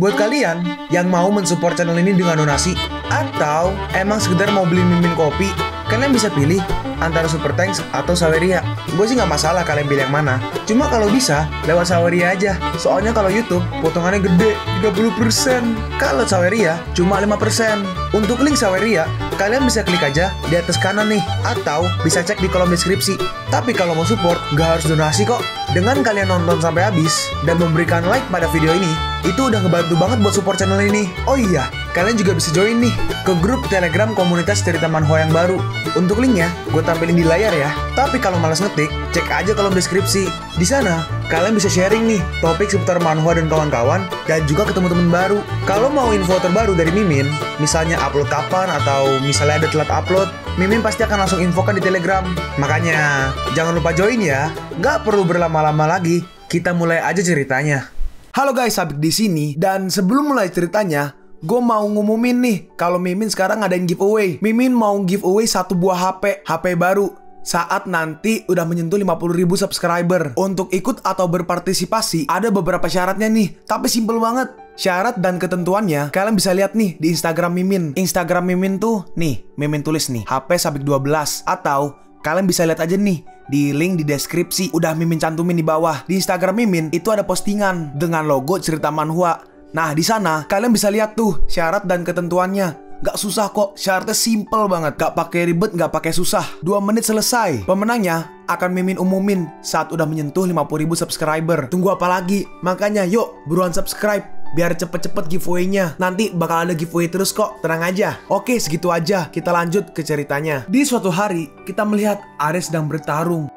Buat kalian yang mau mensupport channel ini dengan donasi, atau emang sekedar mau beli mimin kopi, kalian bisa pilih antara Super Thanks atau Saweria. Gue sih nggak masalah kalian pilih yang mana. Cuma kalau bisa, lewat Saweria aja. Soalnya kalau YouTube, potongannya gede, 30%. Kalau Saweria, cuma 5%. Untuk link Saweria, kalian bisa klik aja di atas kanan nih. Atau bisa cek di kolom deskripsi. Tapi kalau mau support, nggak harus donasi kok. Dengan kalian nonton sampai habis, dan memberikan like pada video ini, itu udah ngebantu banget buat support channel ini. Oh iya, kalian juga bisa join nih ke grup Telegram komunitas cerita manhwa yang baru. Untuk linknya, gue tampilin di layar ya. Tapi kalau malas ngetik, cek aja kolom deskripsi. Di sana, kalian bisa sharing nih topik seputar manhwa dan kawan-kawan, dan juga ketemu teman baru. Kalau mau info terbaru dari Mimin, misalnya upload kapan atau misalnya ada telat upload, Mimin pasti akan langsung infokan di Telegram. Makanya, jangan lupa join ya. Nggak perlu berlama-lama lagi, kita mulai aja ceritanya. Halo guys, Sabik di sini, dan sebelum mulai ceritanya, gue mau ngumumin nih kalau Mimin sekarang ngadain giveaway. Mimin mau giveaway satu buah HP baru saat nanti udah menyentuh 50.000 subscriber. Untuk ikut atau berpartisipasi ada beberapa syaratnya nih, tapi simple banget. Syarat dan ketentuannya kalian bisa lihat nih di Instagram Mimin. Instagram Mimin tuh nih, Mimin tulis nih HP Sabik 12, atau kalian bisa lihat aja nih di link di deskripsi, udah Mimin cantumin di bawah. Di Instagram Mimin itu ada postingan dengan logo cerita manhwa. Nah, di sana kalian bisa lihat tuh syarat dan ketentuannya. Gak susah kok, syaratnya simple banget. Gak pakai ribet, gak pakai susah. 2 menit selesai. Pemenangnya akan Mimin umumin saat udah menyentuh 50.000 subscriber. Tunggu apa lagi? Makanya yuk, buruan subscribe biar cepet-cepet giveaway-nya. Nanti bakal ada giveaway terus kok, tenang aja. Oke, segitu aja, kita lanjut ke ceritanya. Di suatu hari, kita melihat Ares sedang bertarung.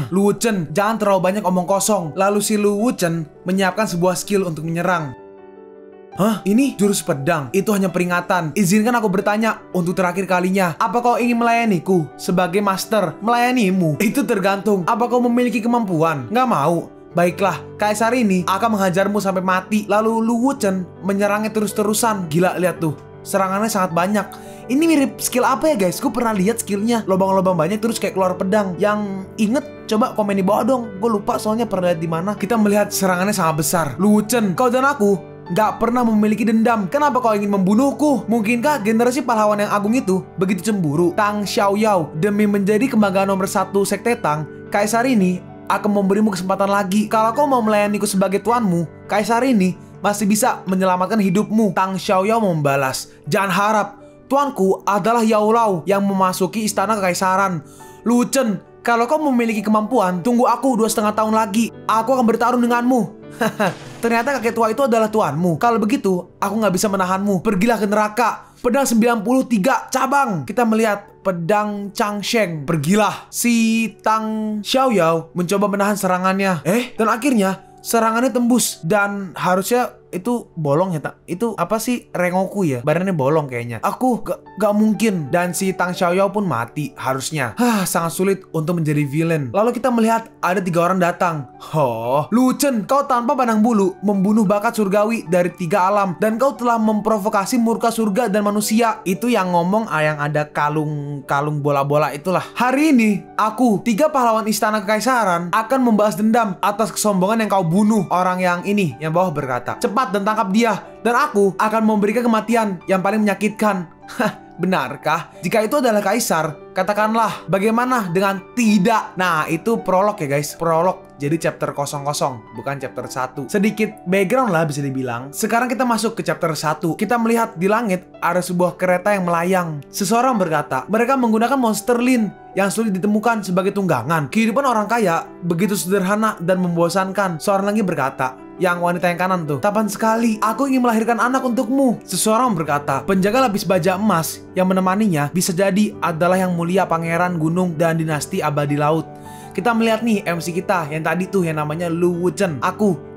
Lu Wuchen, jangan terlalu banyak omong kosong. Lalu si Lu Wuchen menyiapkan sebuah skill untuk menyerang. Hah? Ini jurus pedang? Itu hanya peringatan. Izinkan aku bertanya untuk terakhir kalinya. Apa kau ingin melayaniku sebagai master? Melayanimu? Itu tergantung. Apa kau memiliki kemampuan? Nggak mau? Baiklah, Kaisar ini akan menghajarmu sampai mati. Lalu Lu Wuchen menyerangnya terus-terusan. Gila, lihat tuh, serangannya sangat banyak. Ini mirip skill apa ya guys? Gue pernah lihat skillnya, lubang-lubang banyak terus kayak keluar pedang. Yang inget coba komen di bawah dong. Gue lupa soalnya pernah lihat di mana. Kita melihat serangannya sangat besar. Lu Wuchen, kau dan aku gak pernah memiliki dendam. Kenapa kau ingin membunuhku? Mungkinkah generasi pahlawan yang agung itu begitu cemburu? Tang Xiaoyao, demi menjadi kebanggaan nomor 1 sekte Tang, Kaisar ini akan memberimu kesempatan lagi. Kalau kau mau melayaniku sebagai tuanmu, Kaisar ini masih bisa menyelamatkan hidupmu. Tang Xiaoyao membalas, jangan harap. Tuanku adalah Yao Lao yang memasuki istana kekaisaran. Lu Wuchen, kalau kau memiliki kemampuan, tunggu aku 2,5 tahun lagi. Aku akan bertarung denganmu. Ternyata kakek tua itu adalah tuanmu. Kalau begitu, aku nggak bisa menahanmu. Pergilah ke neraka. Pedang 93 cabang. Kita melihat pedang Changsheng. Pergilah. Si Tang Xiaoyao mencoba menahan serangannya. Dan akhirnya serangannya tembus. Dan harusnya itu bolong ya, tak? Itu apa sih? Rengoku ya? Badannya bolong kayaknya. Aku gak mungkin. Dan si Tang Xiaoyao pun mati harusnya. Sangat sulit untuk menjadi villain. Lalu kita melihat ada 3 orang datang. Lu Wuchen, kau tanpa pandang bulu membunuh bakat surgawi dari 3 alam. Dan kau telah memprovokasi murka surga dan manusia. Itu yang ngomong yang ada kalung bola-bola itulah. Hari ini aku, 3 pahlawan istana kekaisaran, akan membalas dendam atas kesombongan yang kau bunuh. Orang yang ini, yang bawah berkata, cepat dan tangkap dia, dan aku akan memberikan kematian yang paling menyakitkan. Benarkah? Jika itu adalah Kaisar, katakanlah, bagaimana dengan tidak? Nah, itu prolog ya guys, prolog. Jadi chapter 00, bukan chapter 1. Sedikit background lah bisa dibilang. Sekarang kita masuk ke chapter 1. Kita melihat di langit ada sebuah kereta yang melayang. Seseorang berkata, mereka menggunakan monster lin yang sulit ditemukan sebagai tunggangan. Kehidupan orang kaya begitu sederhana dan membosankan. Seorang lagi berkata, yang wanita yang kanan tuh, tapan sekali, aku ingin melahirkan anak untukmu. Seseorang berkata, penjaga lapis baja emas yang menemaninya bisa jadi adalah yang mulia pangeran gunung dan dinasti abadi laut. Kita melihat nih MC kita yang tadi tuh yang namanya Lu Wuchen.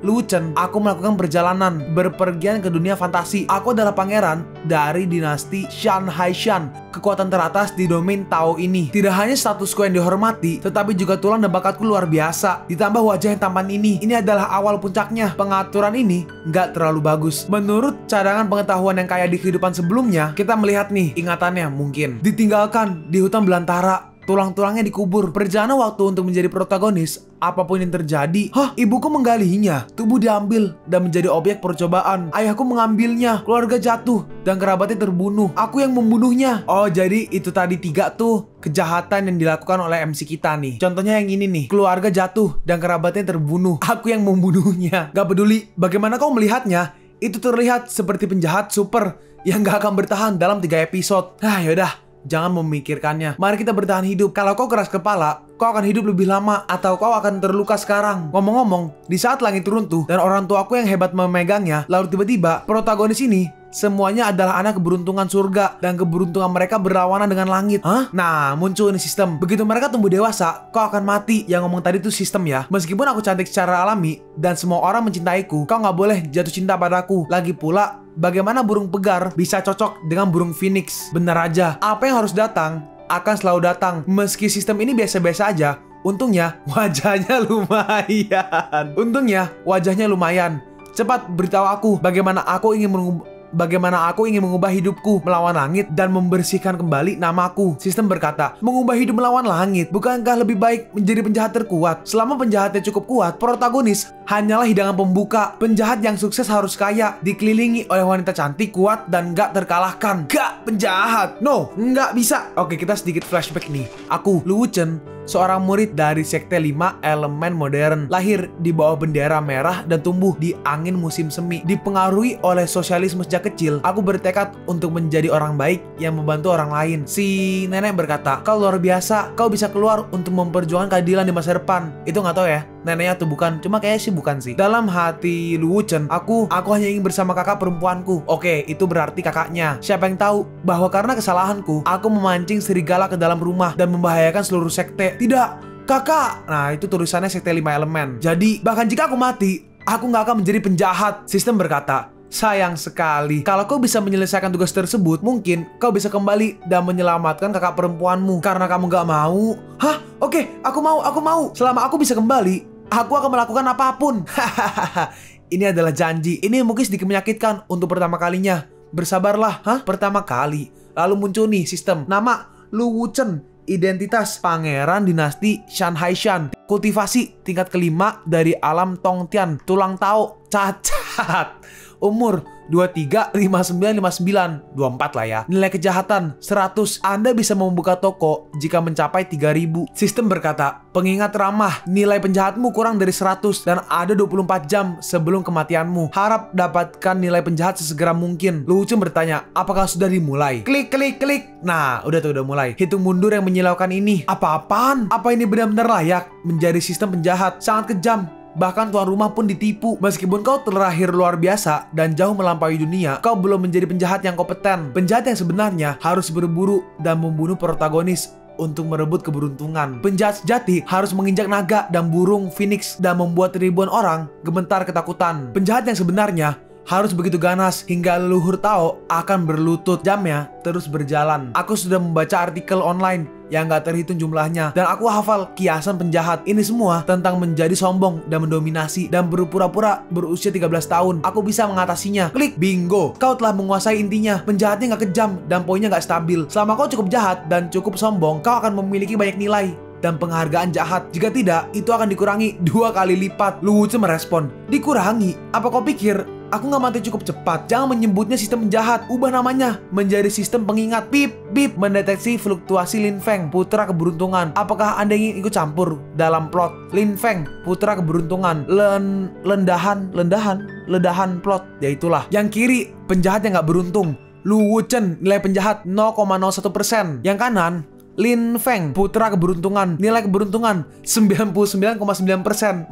Lu Wuchen, aku melakukan perjalanan berpergian ke dunia fantasi. Aku adalah pangeran dari dinasti Shan Haishan, kekuatan teratas di domain Tao ini. Tidak hanya statusku yang dihormati, tetapi juga tulang dan bakatku luar biasa. Ditambah wajah yang tampan ini adalah awal puncaknya. Pengaturan ini nggak terlalu bagus. Menurut cadangan pengetahuan yang kaya di kehidupan sebelumnya, kita melihat nih ingatannya mungkin ditinggalkan di hutan belantara. tulang-tulangnya dikubur. Perjalanan waktu untuk menjadi protagonis, apapun yang terjadi. Ibuku menggalinya, tubuh diambil dan menjadi objek percobaan. Ayahku mengambilnya, keluarga jatuh dan kerabatnya terbunuh. Aku yang membunuhnya. Oh, jadi itu tadi 3 tuh kejahatan yang dilakukan oleh MC kita nih. Contohnya yang ini nih, keluarga jatuh dan kerabatnya terbunuh. Aku yang membunuhnya. Gak peduli bagaimana kau melihatnya, itu terlihat seperti penjahat super yang gak akan bertahan dalam 3 episode. Yaudah, jangan memikirkannya. Mari kita bertahan hidup. Kalau kau keras kepala, kau akan hidup lebih lama atau kau akan terluka sekarang. Ngomong-ngomong, di saat langit runtuh dan orang tuaku yang hebat memegangnya, lalu tiba-tiba protagonis ini semuanya adalah anak keberuntungan surga dan keberuntungan mereka berlawanan dengan langit. Nah, muncul ini sistem. Begitu mereka tumbuh dewasa, kau akan mati. Yang ngomong tadi itu sistem ya. Meskipun aku cantik secara alami dan semua orang mencintaiku, kau nggak boleh jatuh cinta padaku. Lagi pula, bagaimana burung pegar bisa cocok dengan burung phoenix? Benar aja, apa yang harus datang akan selalu datang. Meski sistem ini biasa-biasa aja, untungnya wajahnya lumayan. Cepat beritahu aku bagaimana aku ingin mengubah hidupku melawan langit dan membersihkan kembali namaku. Sistem berkata, mengubah hidup melawan langit, bukankah lebih baik menjadi penjahat terkuat? Selama penjahatnya cukup kuat, protagonis hanyalah hidangan pembuka. Penjahat yang sukses harus kaya, dikelilingi oleh wanita cantik, kuat, dan gak terkalahkan. Gak penjahat. No, gak bisa. Oke, kita sedikit flashback nih. Aku, Lu Wuchen, seorang murid dari Sekte 5 Elemen Modern, lahir di bawah bendera merah dan tumbuh di angin musim semi. Dipengaruhi oleh sosialisme sejak kecil, aku bertekad untuk menjadi orang baik yang membantu orang lain. Si nenek berkata, kau luar biasa, kau bisa keluar untuk memperjuangkan keadilan di masa depan. Itu nggak tahu ya, neneknya tuh bukan, cuma kayaknya sih bukan sih. Dalam hati Lu Wuchen, aku hanya ingin bersama kakak perempuanku. Oke, itu berarti kakaknya. Siapa yang tahu bahwa karena kesalahanku, aku memancing serigala ke dalam rumah dan membahayakan seluruh sekte. Tidak, kakak. Nah, itu tulisannya Sekte 5 Elemen. Jadi, bahkan jika aku mati, aku nggak akan menjadi penjahat. Sistem berkata, sayang sekali. Kalau kau bisa menyelesaikan tugas tersebut, mungkin kau bisa kembali dan menyelamatkan kakak perempuanmu. Karena kamu nggak mau. Oke, aku mau. Selama aku bisa kembali, aku akan melakukan apapun. Ini adalah janji. Ini mungkin sedikit menyakitkan untuk pertama kalinya. Bersabarlah. Pertama kali. Lalu muncul nih sistem. Nama Lu Wuchen. Identitas pangeran dinasti Shan Haishan. Kultivasi tingkat kelima dari alam Tongtian. Tulang Tao cacat. Umur 23, 59, 59, 24 lah ya. Nilai kejahatan 100. Anda bisa membuka toko jika mencapai 3000. Sistem berkata, pengingat ramah, nilai penjahatmu kurang dari 100 dan ada 24 jam sebelum kematianmu. Harap dapatkan nilai penjahat sesegera mungkin. Lu Wuchen bertanya, apakah sudah dimulai? Klik. Nah, udah mulai. Hitung mundur yang menyilaukan ini. Apa-apaan? Apa ini benar-benar layak menjadi sistem penjahat? Sangat kejam. Bahkan tuan rumah pun ditipu. Meskipun kau terlahir luar biasa dan jauh melampaui dunia, kau belum menjadi penjahat yang kompeten. Penjahat yang sebenarnya harus berburu dan membunuh protagonis untuk merebut keberuntungan. Penjahat sejati harus menginjak naga dan burung phoenix dan membuat ribuan orang gemetar ketakutan. Penjahat yang sebenarnya harus begitu ganas hingga leluhur Tao akan berlutut. Jamnya terus berjalan. Aku sudah membaca artikel online yang gak terhitung jumlahnya dan aku hafal kiasan penjahat. Ini semua tentang menjadi sombong dan mendominasi dan berpura-pura berusia 13 tahun. Aku bisa mengatasinya. Klik. Bingo. Kau telah menguasai intinya. Penjahatnya gak kejam dan poinnya gak stabil. Selama kau cukup jahat dan cukup sombong, kau akan memiliki banyak nilai dan penghargaan jahat. Jika tidak, itu akan dikurangi 2 kali lipat. Lu Wuchen merespon, dikurangi? Apa kau pikir aku nggak mati cukup cepat? Jangan menyebutnya sistem penjahat. Ubah namanya menjadi sistem pengingat. Bip. Mendeteksi fluktuasi Lin Feng, putra keberuntungan. Apakah Anda ingin ikut campur dalam plot Lin Feng, putra keberuntungan? Ledahan plot. Ya itulah. Yang kiri, penjahat yang nggak beruntung. Lu Wuchen, nilai penjahat 0,01%. Yang kanan, Lin Feng, putra keberuntungan, nilai keberuntungan 99,9%.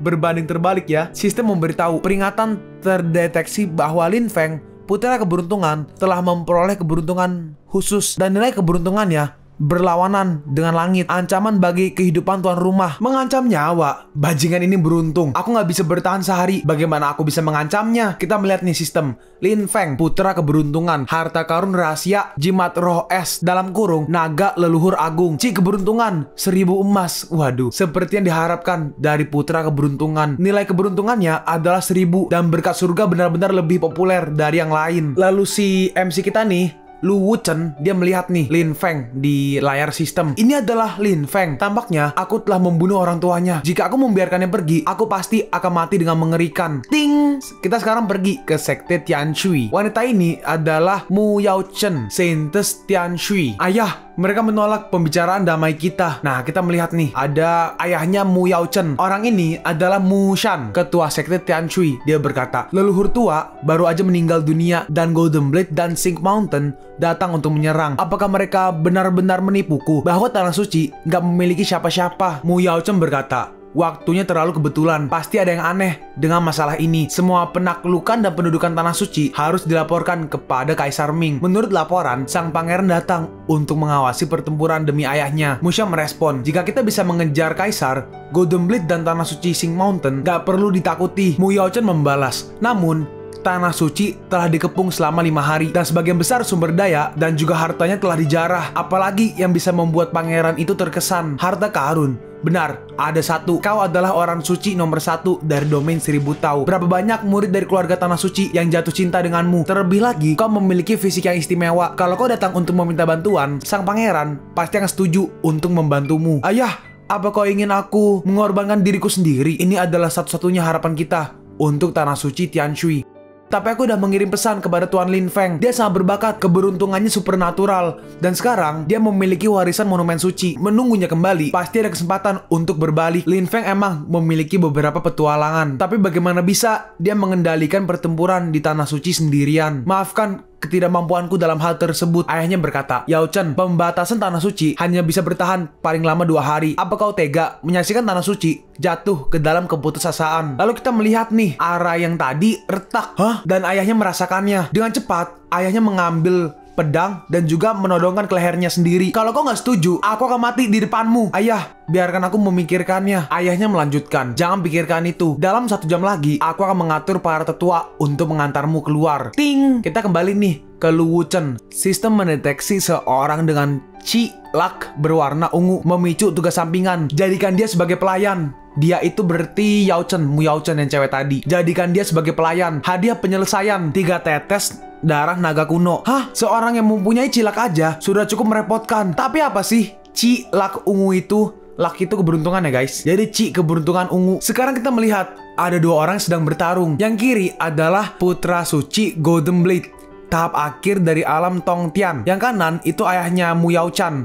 Berbanding terbalik ya. Sistem memberitahu peringatan terdeteksi bahwa Lin Feng, putra keberuntungan, telah memperoleh keberuntungan khusus dan nilai keberuntungannya berlawanan dengan langit. Ancaman bagi kehidupan tuan rumah, mengancam nyawa. Bajingan ini beruntung. Aku nggak bisa bertahan sehari. Bagaimana aku bisa mengancamnya? Kita melihat nih sistem. Lin Feng, putra keberuntungan, harta karun rahasia, jimat roh es, dalam kurung, naga leluhur agung, cik keberuntungan, 1000 emas. Waduh, seperti yang diharapkan dari putra keberuntungan. Nilai keberuntungannya adalah 1000 dan berkat surga benar-benar lebih populer dari yang lain. Lalu si MC kita nih Lu Wuchen, dia melihat nih Lin Feng di layar sistem. Ini adalah Lin Feng. Tampaknya aku telah membunuh orang tuanya. Jika aku membiarkannya pergi, aku pasti akan mati dengan mengerikan. Ting! Kita sekarang pergi ke sekte Tianshui. Wanita ini adalah Mu Yaochen, Saintes Tianshui. Ayah, mereka menolak pembicaraan damai kita. Nah, kita melihat nih, ada ayahnya Mu Yaochen. Orang ini adalah Mu Shan, ketua sekte Tianshui. Dia berkata, leluhur tua baru aja meninggal dunia dan Golden Blade dan Sink Mountain datang untuk menyerang. Apakah mereka benar-benar menipuku bahwa Tanah Suci nggak memiliki siapa-siapa? Mu Yaochen berkata, waktunya terlalu kebetulan. Pasti ada yang aneh dengan masalah ini. Semua penaklukan dan pendudukan Tanah Suci harus dilaporkan kepada Kaisar Ming. Menurut laporan, sang pangeran datang untuk mengawasi pertempuran demi ayahnya. Musha merespon, jika kita bisa mengejar Kaisar, Golden Blade dan Tanah Suci Sing Mountain gak perlu ditakuti. Mu Yaochen membalas, namun Tanah Suci telah dikepung selama 5 hari dan sebagian besar sumber daya dan juga hartanya telah dijarah. Apalagi yang bisa membuat pangeran itu terkesan? Harta karun. Benar, ada satu. Kau adalah orang suci nomor 1 dari domain 1000 Tau. Berapa banyak murid dari keluarga Tanah Suci yang jatuh cinta denganmu? Terlebih lagi, kau memiliki fisik yang istimewa. Kalau kau datang untuk meminta bantuan, sang pangeran pasti akan setuju untuk membantumu. Ayah, apa kau ingin aku mengorbankan diriku sendiri? Ini adalah satu-satunya harapan kita untuk Tanah Suci Tianshui. Tapi aku udah mengirim pesan kepada Tuan Lin Feng. Dia sangat berbakat, keberuntungannya supernatural. Dan sekarang, dia memiliki warisan monumen suci. Menunggunya kembali, pasti ada kesempatan untuk berbalik. Lin Feng emang memiliki beberapa petualangan. Tapi bagaimana bisa dia mengendalikan pertempuran di Tanah Suci sendirian? Maafkan ketidakmampuanku dalam hal tersebut. Ayahnya berkata, Yaochen, pembatasan Tanah Suci hanya bisa bertahan paling lama 2 hari. Apa kau tega menyaksikan Tanah Suci jatuh ke dalam keputusasaan? Lalu kita melihat nih, arah yang tadi retak. Dan ayahnya merasakannya. Dengan cepat, ayahnya mengambil pedang dan juga menodongkan ke lehernya sendiri. Kalau kau nggak setuju, aku akan mati di depanmu. Ayah, biarkan aku memikirkannya. Ayahnya melanjutkan, jangan pikirkan itu. Dalam 1 jam lagi, aku akan mengatur para tetua untuk mengantarmu keluar. Ting! Kita kembali nih ke Lu Wuchen. Sistem mendeteksi seorang dengan Chi Lak berwarna ungu, memicu tugas sampingan. Jadikan dia sebagai pelayan. Dia itu berarti Yaochen, Mu Yaochen yang cewek tadi. Jadikan dia sebagai pelayan. Hadiah penyelesaian 3 tetes darah naga kuno. Hah? Seorang yang mempunyai cilak aja sudah cukup merepotkan. Tapi apa sih cilak ungu itu? Lak itu keberuntungan ya guys. Jadi Ci keberuntungan ungu. Sekarang kita melihat ada 2 orang yang sedang bertarung. Yang kiri adalah putra suci Golden Blade, tahap akhir dari alam Tongtian. Yang kanan itu ayahnya Mu Yaochen,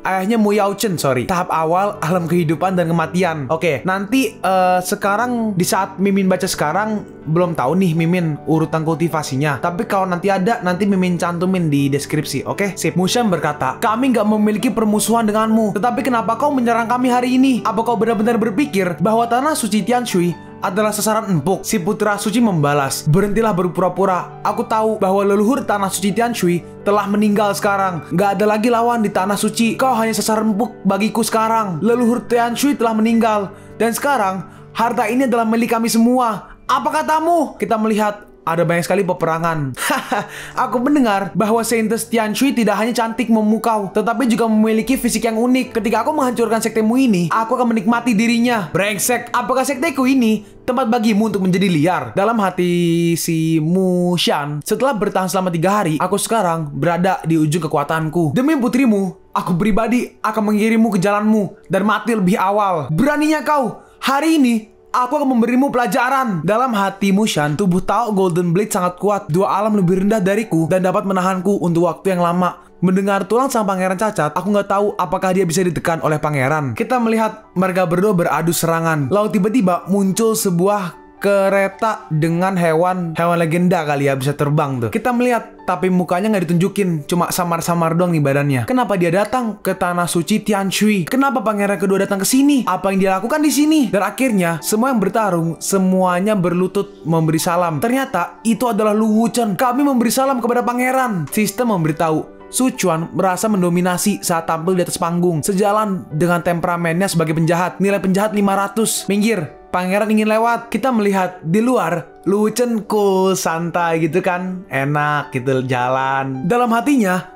ayahnya Mu Yaochen, tahap awal alam kehidupan dan kematian. Oke, nanti sekarang di saat Mimin baca sekarang belum tahu nih Mimin urutan kultivasinya. Tapi kalau nanti ada, nanti Mimin cantumin di deskripsi. Oke, sip. Mu Shan berkata, kami nggak memiliki permusuhan denganmu. Tetapi kenapa kau menyerang kami hari ini? Apa kau benar-benar berpikir bahwa Tanah Suci Tianshui adalah sasaran empuk? Si putra suci membalas, berhentilah berpura-pura. Aku tahu bahwa leluhur Tanah Suci Tianshui telah meninggal sekarang. Gak ada lagi lawan di Tanah Suci. Kau hanya sasaran empuk bagiku sekarang. Leluhur Tianshui telah meninggal. Dan sekarang, harta ini adalah milik kami semua. Apa katamu? Kita melihat ada banyak sekali peperangan. Aku mendengar bahwa Saintes Tianshui tidak hanya cantik memukau, tetapi juga memiliki fisik yang unik. Ketika aku menghancurkan sektemu ini, aku akan menikmati dirinya. Brengsek, apakah sekteku ini tempat bagimu untuk menjadi liar? Dalam hati si Mu Shan, setelah bertahan selama 3 hari, aku sekarang berada di ujung kekuatanku. Demi putrimu, aku pribadi akan mengirimmu ke jalanmu dan mati lebih awal. Beraninya kau? Hari ini aku akan memberimu pelajaran. Dalam hati Mu Shan, tubuh Tao Golden Blade sangat kuat. 2 alam lebih rendah dariku dan dapat menahanku untuk waktu yang lama. Mendengar tulang sang pangeran cacat, aku nggak tahu apakah dia bisa ditekan oleh pangeran. Kita melihat mereka berdua beradu serangan. Lalu tiba-tiba muncul sebuah kereta dengan hewan legenda kali ya, bisa terbang tuh. Kita melihat, tapi mukanya nggak ditunjukin, cuma samar-samar doang nih badannya. Kenapa dia datang ke Tanah Suci Tianshui? Kenapa pangeran kedua datang ke sini? Apa yang dia lakukan di sini? Dan akhirnya semua yang bertarung semuanya berlutut memberi salam. Ternyata itu adalah Lu Wuchen. Kami memberi salam kepada pangeran. Sistem memberitahu Su Quan merasa mendominasi saat tampil di atas panggung. Sejalan dengan temperamennya sebagai penjahat. Nilai penjahat 500. Minggir, pangeran ingin lewat. Kita melihat di luar Lu Wuchen cool, santai gitu kan, enak gitu jalan. Dalam hatinya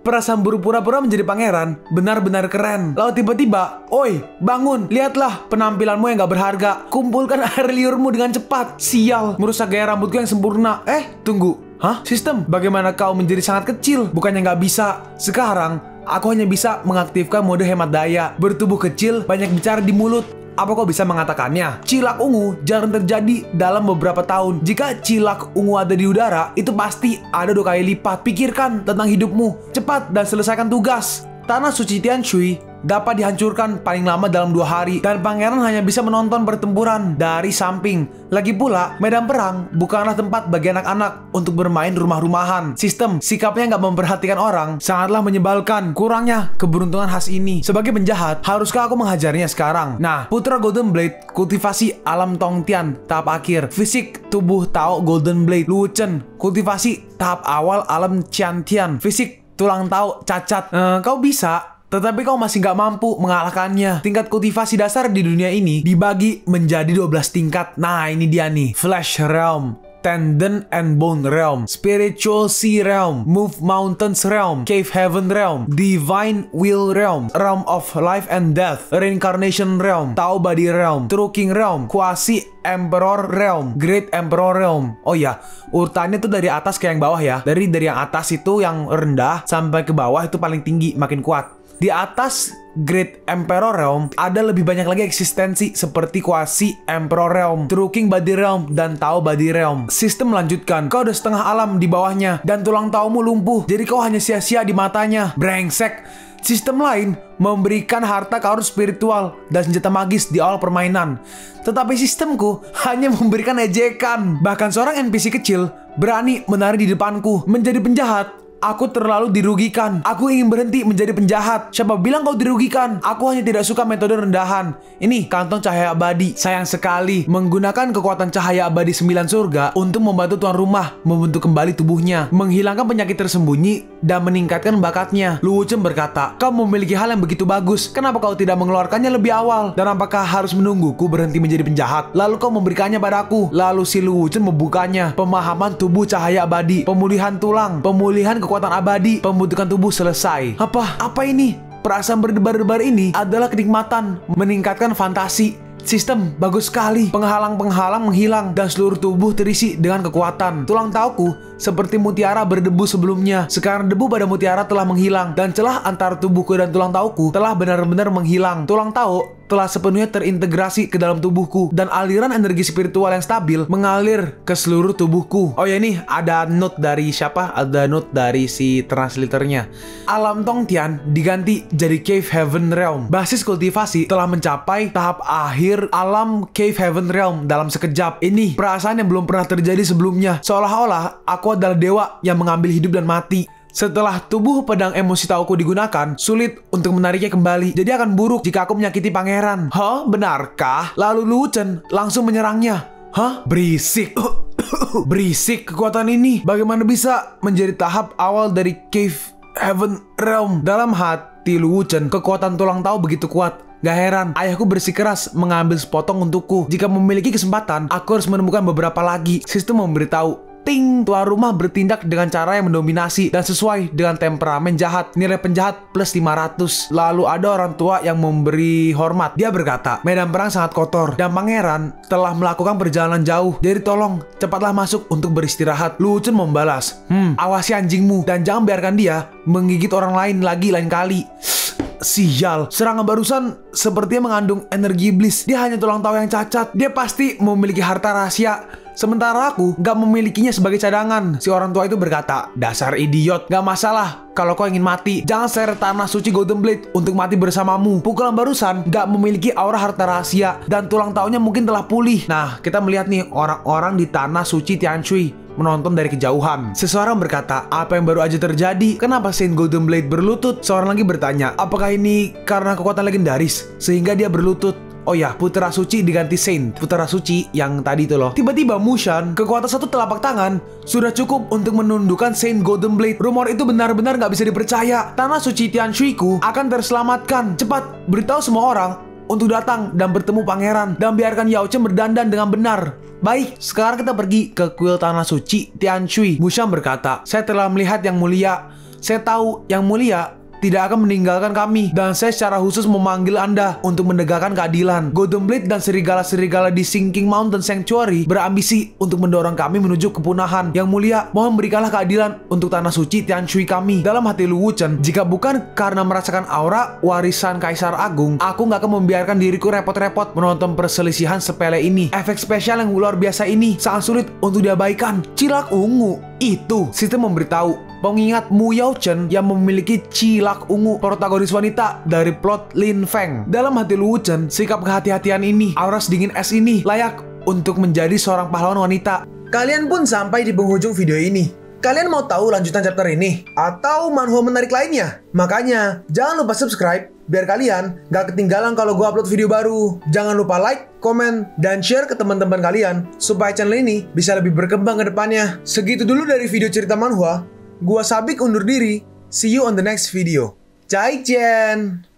perasaan pura-pura menjadi pangeran benar-benar keren. Lalu tiba-tiba, oi, bangun, lihatlah penampilanmu yang gak berharga. Kumpulkan air liurmu dengan cepat. Sial, merusak gaya rambutku yang sempurna. Tunggu, Hah? Sistem, bagaimana kau menjadi sangat kecil? Bukannya nggak bisa. Sekarang, aku hanya bisa mengaktifkan mode hemat daya. Bertubuh kecil, banyak bicara di mulut. Apa kau bisa mengatakannya? Cilak ungu jarang terjadi dalam beberapa tahun. Jika cilak ungu ada di udara, itu pasti ada 2 kali lipat. Pikirkan tentang hidupmu. Cepat dan selesaikan tugas. Tanah suci Tianshui dapat dihancurkan paling lama dalam 2 hari, dan pangeran hanya bisa menonton pertempuran dari samping. Lagi pula, medan perang bukanlah tempat bagi anak-anak untuk bermain rumah-rumahan. Sistem, sikapnya nggak memperhatikan orang sangatlah menyebalkan. Kurangnya keberuntungan khas ini. Sebagai penjahat, haruskah aku menghajarnya sekarang? Nah, putra Golden Blade, kultivasi alam Tongtian, tahap akhir. Fisik tubuh Tao Golden Blade, Lu Chen, kultivasi tahap awal alam Qiantian. Fisik tulang Tao cacat. Kau bisa, tetapi kau masih nggak mampu mengalahkannya. Tingkat kultivasi dasar di dunia ini dibagi menjadi 12 tingkat. Nah, ini dia nih. Flesh Realm, Tendon and Bone Realm, Spiritual Sea Realm, Move Mountains Realm, Cave Heaven Realm, Divine Will Realm, Realm of Life and Death, Reincarnation Realm, Tao Body Realm, True King Realm, Quasi Emperor Realm, Great Emperor Realm. Oh ya, urutannya tuh dari atas ke yang bawah ya. Dari yang atas itu yang rendah sampai ke bawah itu paling tinggi, makin kuat. Di atas Great Emperor Realm ada lebih banyak lagi eksistensi seperti Quasi Emperor Realm, True King Body Realm, dan Tao Body Realm. Sistem melanjutkan, kau udah setengah alam di bawahnya dan tulang taumu lumpuh, jadi kau hanya sia-sia di matanya. Brengsek. Sistem lain memberikan harta karun spiritual dan senjata magis di awal permainan. Tetapi sistemku hanya memberikan ejekan. Bahkan seorang NPC kecil berani menari di depanku. Menjadi penjahat, aku terlalu dirugikan. Aku ingin berhenti menjadi penjahat. Siapa bilang kau dirugikan? Aku hanya tidak suka metode rendahan. Ini kantong cahaya abadi. Sayang sekali, menggunakan kekuatan cahaya abadi 9 surga untuk membantu tuan rumah membentuk kembali tubuhnya, menghilangkan penyakit tersembunyi, dan meningkatkan bakatnya. Lu Chen berkata, kau memiliki hal yang begitu bagus. Kenapa kau tidak mengeluarkannya lebih awal? Dan apakah harus menungguku berhenti menjadi penjahat? Lalu kau memberikannya padaku. Lalu si Lu Chen membukanya. Pemahaman tubuh cahaya abadi, pemulihan tulang, pemulihan kekuatan abadi, pembentukan tubuh selesai. Apa ini? Perasaan berdebar-debar ini adalah kenikmatan, meningkatkan fantasi. Sistem bagus sekali. Penghalang-penghalang menghilang dan seluruh tubuh terisi dengan kekuatan. Tulang tauku seperti mutiara berdebu sebelumnya. Sekarang debu pada mutiara telah menghilang dan celah antara tubuhku dan tulang tauku telah benar-benar menghilang. Tulang tau telah sepenuhnya terintegrasi ke dalam tubuhku dan aliran energi spiritual yang stabil mengalir ke seluruh tubuhku. Oh ya, ini ada note dari siapa? Ada note dari si translatornya. Alam Tongtian diganti jadi Cave Heaven Realm. Basis kultivasi telah mencapai tahap akhir alam Cave Heaven Realm dalam sekejap. Ini perasaan yang belum pernah terjadi sebelumnya. Seolah-olah aku adalah dewa yang mengambil hidup dan mati. Setelah tubuh pedang emosi tauku digunakan, sulit untuk menariknya kembali. Jadi akan buruk jika aku menyakiti pangeran. Hah? Benarkah? Lalu Lu Chen langsung menyerangnya. Hah? Berisik. Berisik kekuatan ini. Bagaimana bisa menjadi tahap awal dari Cave Heaven Realm? Dalam hati Lu Chen, kekuatan tulang tahu begitu kuat. Gak heran, ayahku bersikeras mengambil sepotong untukku. Jika memiliki kesempatan, aku harus menemukan beberapa lagi. Sistem memberitahu, ting, tuan rumah bertindak dengan cara yang mendominasi dan sesuai dengan temperamen jahat. Nilai penjahat plus 500. Lalu ada orang tua yang memberi hormat. Dia berkata, medan perang sangat kotor dan pangeran telah melakukan perjalanan jauh. Jadi tolong, cepatlah masuk untuk beristirahat. Lu Chen membalas, awasi anjingmu dan jangan biarkan dia menggigit orang lain lagi lain kali. Sial, serangan barusan sepertinya mengandung energi iblis. Dia hanya tulang tahu yang cacat. Dia pasti memiliki harta rahasia, sementara aku gak memilikinya sebagai cadangan. Si orang tua itu berkata, dasar idiot, gak masalah kalau kau ingin mati. Jangan seret tanah suci Golden Blade untuk mati bersamamu. Pukulan barusan gak memiliki aura harta rahasia dan tulang tahunya mungkin telah pulih. Nah, kita melihat nih orang-orang di tanah suci Tianshui menonton dari kejauhan. Seseorang berkata, apa yang baru aja terjadi? Kenapa Saint Golden Blade berlutut? Seorang lagi bertanya, apakah ini karena kekuatan legendaris sehingga dia berlutut? Oh ya, Putra Suci diganti Saint. Putra Suci yang tadi itu loh. Tiba-tiba Mushan, kekuatan satu telapak tangan sudah cukup untuk menundukkan Saint Golden Blade. Rumor itu benar-benar gak bisa dipercaya. Tanah suci Tianshui-ku akan terselamatkan. Cepat, beritahu semua orang untuk datang dan bertemu pangeran, dan biarkan Yao Chen berdandan dengan benar. Baik, sekarang kita pergi ke kuil tanah suci Tianshui. Mushan berkata, saya telah melihat yang mulia. Saya tahu yang mulia tidak akan meninggalkan kami. Dan saya secara khusus memanggil Anda untuk menegakkan keadilan. Golden Blade dan serigala-serigala di Sinking Mountain Sanctuary berambisi untuk mendorong kami menuju kepunahan. Yang mulia, mohon berikanlah keadilan untuk tanah suci Tianshui kami. Dalam hati Lu Wuchen, jika bukan karena merasakan aura warisan Kaisar Agung, aku nggak akan membiarkan diriku repot-repot menonton perselisihan sepele ini. Efek spesial yang luar biasa ini sangat sulit untuk diabaikan. Cilak ungu itu sistem memberitahu pengingat Mu Yao Chen yang memiliki cilak ungu, protagonis wanita dari plot Lin Feng. Dalam hati Lu Wuchen, sikap kehati-hatian ini, aura sedingin es ini layak untuk menjadi seorang pahlawan wanita. Kalian pun sampai di penghujung video ini. Kalian mau tahu lanjutan chapter ini? Atau manhwa menarik lainnya? Makanya, jangan lupa subscribe biar kalian gak ketinggalan kalau gue upload video baru. Jangan lupa like, komen, dan share ke teman-teman kalian supaya channel ini bisa lebih berkembang ke depannya. Segitu dulu dari video cerita manhwa. Gua Sabik undur diri. See you on the next video. Zaijian.